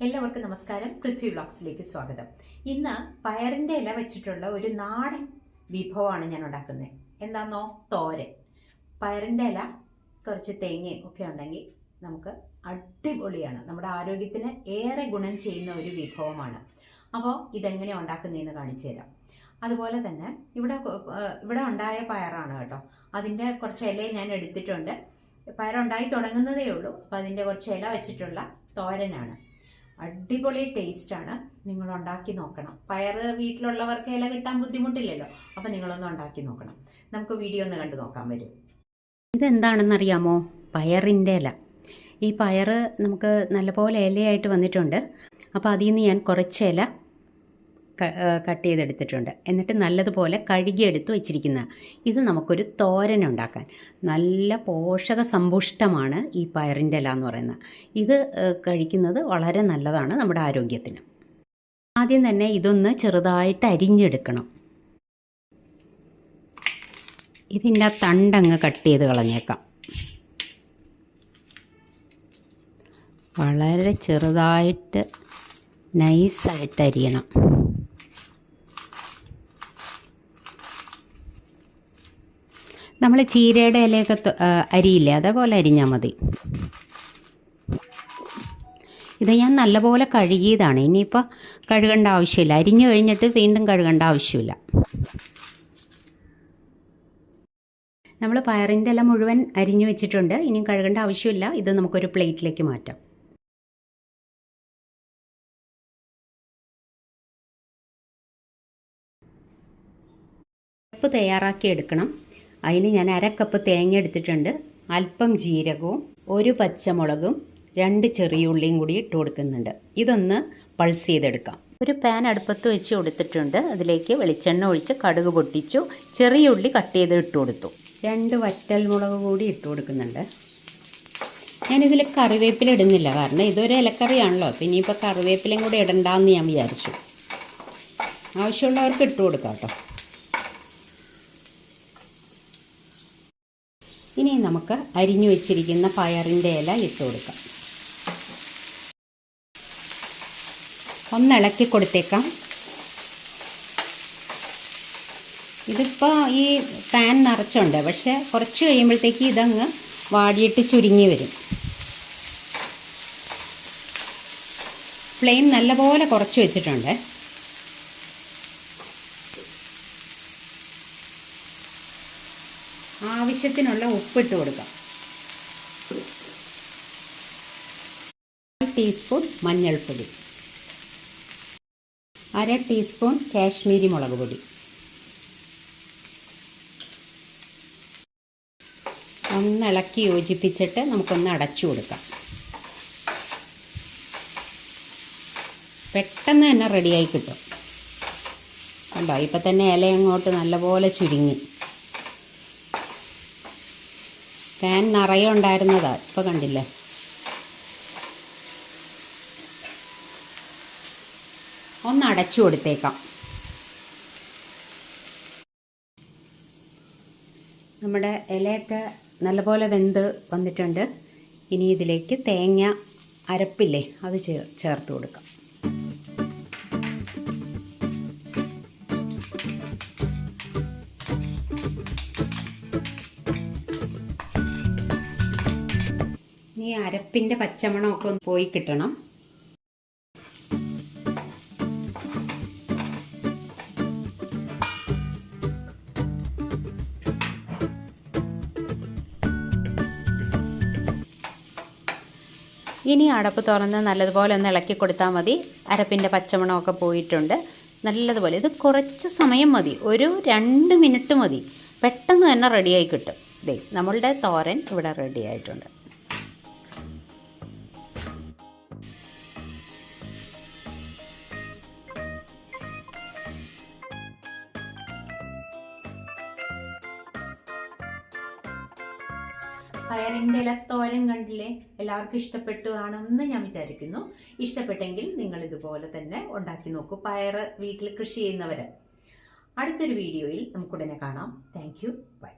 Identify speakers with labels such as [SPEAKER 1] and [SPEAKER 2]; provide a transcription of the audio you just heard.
[SPEAKER 1] എല്ലാവർക്കും നമസ്കാരം. പൃഥ്വി വ്ളോഗ്സിലേക്ക് സ്വാഗതം. ഇന്ന് പയറിൻ്റെ ഇല വെച്ചിട്ടുള്ള ഒരു നാടൻ വിഭവമാണ് ഞാൻ ഉണ്ടാക്കുന്നത്. എന്താണെന്നോ, തോരൻ. പയറിൻ്റെ ഇല കുറച്ച് തേങ്ങയും ഒക്കെ ഉണ്ടെങ്കിൽ നമുക്ക് അടിപൊളിയാണ്. നമ്മുടെ ആരോഗ്യത്തിന് ഏറെ ഗുണം ചെയ്യുന്ന ഒരു വിഭവമാണ്. അപ്പോൾ ഇതെങ്ങനെ ഉണ്ടാക്കുന്നതെന്ന് കാണിച്ചു തരാം. അതുപോലെ തന്നെ ഇവിടെ ഉണ്ടായ പയറാണ് കേട്ടോ. അതിൻ്റെ കുറച്ച് ഇല ഞാൻ എടുത്തിട്ടുണ്ട്. പയറുണ്ടായി തുടങ്ങുന്നതേ ഉള്ളൂ. അപ്പോൾ അതിൻ്റെ കുറച്ച് ഇല വെച്ചിട്ടുള്ള തോരനാണ്. അടിപൊളി ടേസ്റ്റാണ്. നിങ്ങൾ ഉണ്ടാക്കി നോക്കണം. പയറ് വീട്ടിലുള്ളവർക്ക് ഇല കിട്ടാൻ ബുദ്ധിമുട്ടില്ലല്ലോ. അപ്പം നിങ്ങളൊന്ന് ഉണ്ടാക്കി നോക്കണം. നമുക്ക് വീഡിയോ ഒന്ന് കണ്ടു നോക്കാൻ വരും.
[SPEAKER 2] ഇതെന്താണെന്നറിയാമോ? പയറിൻ്റെ ഇല. ഈ പയറ് നമുക്ക് നല്ലപോലെ ഇലയായിട്ട് വന്നിട്ടുണ്ട്. അപ്പോൾ അതിൽ നിന്ന് ഞാൻ കുറച്ച് ഇല കട്ട് ചെയ്തെടുത്തിട്ടുണ്ട്. എന്നിട്ട് നല്ലതുപോലെ കഴുകിയെടുത്ത് വെച്ചിരിക്കുന്ന ഇത് നമുക്കൊരു തോരൻ ഉണ്ടാക്കാൻ. നല്ല പോഷക സമ്പുഷ്ടമാണ് ഈ പയറിൻ്റെ ഇല എന്ന് പറയുന്നത്. ഇത് കഴിക്കുന്നത് വളരെ നല്ലതാണ് നമ്മുടെ ആരോഗ്യത്തിന്. ആദ്യം തന്നെ ഇതൊന്ന് ചെറുതായിട്ട് അരിഞ്ഞെടുക്കണം. ഇതിൻ്റെ തണ്ടങ്ങ് കട്ട് ചെയ്ത് കളഞ്ഞേക്കാം. വളരെ ചെറുതായിട്ട് നൈസായിട്ട് അരിയണം. നമ്മൾ ചീരയുടെ ഇലയൊക്കെ അരിയില്ലേ, അതേപോലെ അരിഞ്ഞാൽ മതി. ഇത് ഞാൻ നല്ലപോലെ കഴുകിയതാണ്. ഇനിയിപ്പോൾ കഴുകേണ്ട ആവശ്യമില്ല. അരിഞ്ഞു കഴിഞ്ഞിട്ട് വീണ്ടും കഴുകേണ്ട ആവശ്യമില്ല. നമ്മൾ പയറിൻ്റെ ഇല മുഴുവൻ അരിഞ്ഞു വെച്ചിട്ടുണ്ട്. ഇനിയും കഴുകേണ്ട ആവശ്യമില്ല. ഇത് നമുക്കൊരു പ്ലേറ്റിലേക്ക് മാറ്റാം. ഉപ്പ് തയ്യാറാക്കി എടുക്കണം. അതിന് ഞാൻ 1/2 കപ്പ് തേങ്ങ എടുത്തിട്ടുണ്ട്. അല്പം ജീരകവും 1 പച്ചമുളകും 2 ചെറിയ ഉള്ളിയും കൂടി ഇട്ട് കൊടുക്കുന്നുണ്ട്. ഇതൊന്ന് പൾസ് ചെയ്തെടുക്കാം. ഒരു പാൻ അടുപ്പത്ത് വെച്ച് കൊടുത്തിട്ടുണ്ട്. അതിലേക്ക് വെളിച്ചെണ്ണ ഒഴിച്ച് കടുക് പൊട്ടിച്ചു. ചെറിയ ഉള്ളി കട്ട് ചെയ്ത് ഇട്ട് കൊടുത്തു. 2 വറ്റൽ മുളക് കൂടി ഇട്ട് കൊടുക്കുന്നുണ്ട്. ഞാനിതിൽ കറിവേപ്പില ഇടുന്നില്ല, കാരണം ഇതൊരു ഇലക്കറിയാണല്ലോ. അപ്പോൾ ഇനിയിപ്പോൾ കറിവേപ്പിലയും കൂടി ഇടണ്ടെന്ന് ഞാൻ വിചാരിച്ചു. ആവശ്യമുള്ളവർക്ക് ഇട്ട് കൊടുക്കാം കേട്ടോ. ഇനി നമുക്ക് അരിഞ്ഞു വെച്ചിരിക്കുന്ന പയറിൻ്റെ ഇല ഇട്ട് കൊടുക്കാം. ഒന്ന് ഇളക്കി കൊടുത്തേക്കാം. ഇതിപ്പോൾ ഈ പാൻ നിറച്ചുണ്ട്, പക്ഷേ കുറച്ച് കഴിയുമ്പോഴത്തേക്ക് ഇതങ്ങ് വാടിയിട്ട് ചുരുങ്ങി വരും. ഫ്ലെയിം നല്ലപോലെ കുറച്ച് വെച്ചിട്ടുണ്ട്. ആവശ്യത്തിനുള്ള ഉപ്പിട്ട് കൊടുക്കാം. 1 ടീസ്പൂൺ മഞ്ഞൾപ്പൊടി, 1/2 ടീസ്പൂൺ കാശ്മീരി മുളക് പൊടി, ഒന്ന് ഇളക്കി യോജിപ്പിച്ചിട്ട് നമുക്കൊന്ന് അടച്ചു കൊടുക്കാം. പെട്ടെന്ന് തന്നെ റെഡിയായി കിട്ടും. കണ്ടോ, ഇപ്പം തന്നെ ഇല അങ്ങോട്ട് നല്ലപോലെ ചുരുങ്ങി. പാൻ നിറയെ ഉണ്ടായിരുന്നതാണ്, ഇപ്പോൾ കണ്ടില്ലേ. ഒന്ന് അടച്ചു കൊടുത്തേക്കാം. നമ്മുടെ ഇലയൊക്കെ നല്ലപോലെ വെന്ത് വന്നിട്ടുണ്ട്. ഇനി ഇതിലേക്ക് തേങ്ങ അരപ്പില്ലേ, അത് ചേർത്ത് കൊടുക്കാം. ഈ അരപ്പിൻ്റെ പച്ചമണമൊക്കെ ഒന്ന് പോയി കിട്ടണം. ഇനി അടപ്പ് തുറന്ന് നല്ലതുപോലെ ഒന്ന് ഇളക്കി കൊടുത്താൽ മതി. അരപ്പിൻ്റെ പച്ചമണമൊക്കെ പോയിട്ടുണ്ട്. നല്ലതുപോലെ ഇത് കുറച്ച് സമയം മതി, ഒരു 2 മിനിറ്റ് മതി. പെട്ടെന്ന് തന്നെ റെഡിയായി കിട്ടും. ദേ, നമ്മളുടെ തോരൻ ഇവിടെ റെഡി ആയിട്ടുണ്ട്.
[SPEAKER 1] പയറിൻ്റെ ഇല തോരൻ കണ്ടില്ലേ? എല്ലാവർക്കും ഇഷ്ടപ്പെട്ടു കാണുമെന്ന് ഞാൻ വിചാരിക്കുന്നു. ഇഷ്ടപ്പെട്ടെങ്കിൽ നിങ്ങൾ ഇതുപോലെ തന്നെ ഉണ്ടാക്കി നോക്കൂ. പയറ് വീട്ടിൽ കൃഷി ചെയ്യുന്നവർ. അടുത്തൊരു വീഡിയോയിൽ നമുക്കുടനെ കാണാം. Thank you. ബൈ.